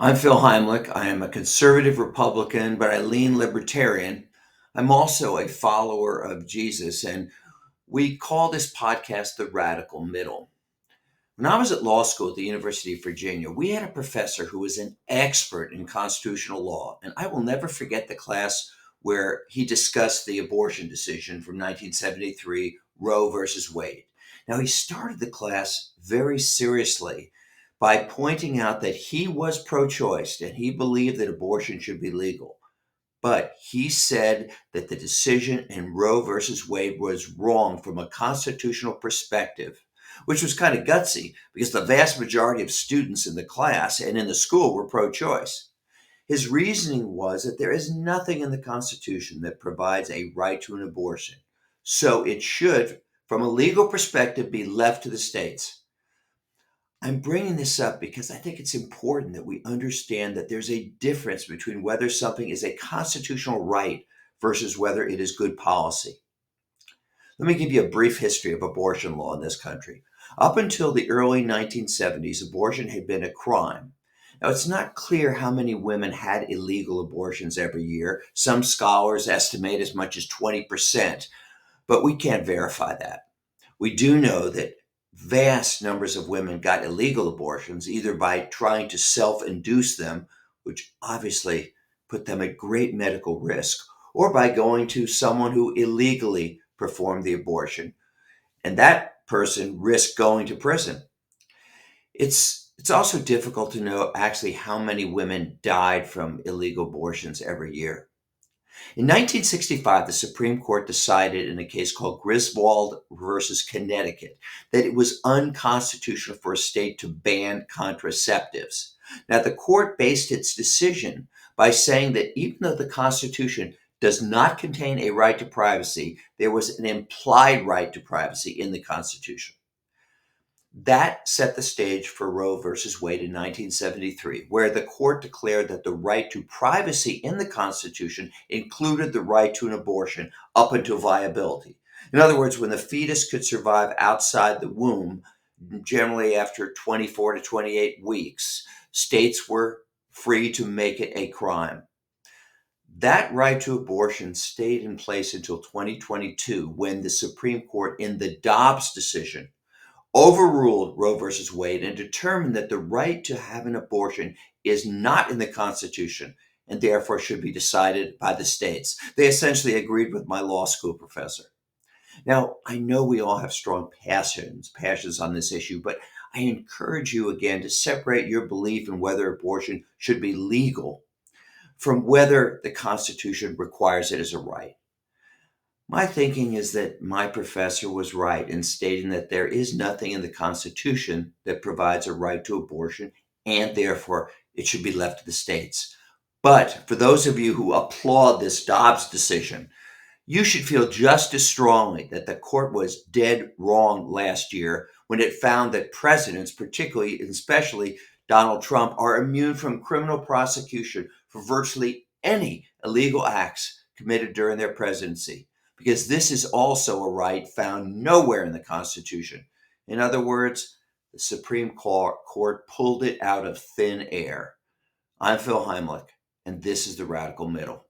I'm Phil Heimlich. I am a conservative Republican, but I lean libertarian. I'm also a follower of Jesus, and we call this podcast The Radical Middle. When I was at law school at the University of Virginia, we had a professor who was an expert in constitutional law, and I will never forget the class where he discussed the abortion decision from 1973, Roe versus Wade. Now, he started the class very seriously by pointing out that he was pro choice and he believed that abortion should be legal. But he said that the decision in Roe versus Wade was wrong from a constitutional perspective, which was kind of gutsy because the vast majority of students in the class and in the school were pro choice. His reasoning was that there is nothing in the Constitution that provides a right to an abortion. So it should, from a legal perspective, be left to the states. I'm bringing this up because I think it's important that we understand that there's a difference between whether something is a constitutional right versus whether it is good policy. Let me give you a brief history of abortion law in this country. Up until the early 1970s, abortion had been a crime. Now, it's not clear how many women had illegal abortions every year. Some scholars estimate as much as 20%, but we can't verify that. We do know that vast numbers of women got illegal abortions either by trying to self induce them, which obviously put them at great medical risk, or by going to someone who illegally performed the abortion. And that person risked going to prison. It's also difficult to know actually how many women died from illegal abortions every year. In 1965, the Supreme Court decided in a case called Griswold versus Connecticut that it was unconstitutional for a state to ban contraceptives. Now, the court based its decision by saying that even though the Constitution does not contain a right to privacy, there was an implied right to privacy in the Constitution. That set the stage for Roe versus Wade in 1973, where the court declared that the right to privacy in the Constitution included the right to an abortion up until viability. In other words, when the fetus could survive outside the womb, generally after 24 to 28 weeks, states were free to make it a crime. That right to abortion stayed in place until 2022 when the Supreme Court, in the Dobbs decision, overruled Roe versus Wade and determined that the right to have an abortion is not in the Constitution and therefore should be decided by the states. They essentially agreed with my law school professor. Now, I know we all have strong passions on this issue, but I encourage you again to separate your belief in whether abortion should be legal from whether the Constitution requires it as a right. My thinking is that my professor was right in stating that there is nothing in the Constitution that provides a right to abortion, and therefore it should be left to the states. But for those of you who applaud this Dobbs decision, you should feel just as strongly that the court was dead wrong last year when it found that presidents, particularly and especially Donald Trump, are immune from criminal prosecution for virtually any illegal acts committed during their presidency, because this is also a right found nowhere in the Constitution. In other words, the Supreme Court pulled it out of thin air. I'm Phil Heimlich, and this is the Radical Middle.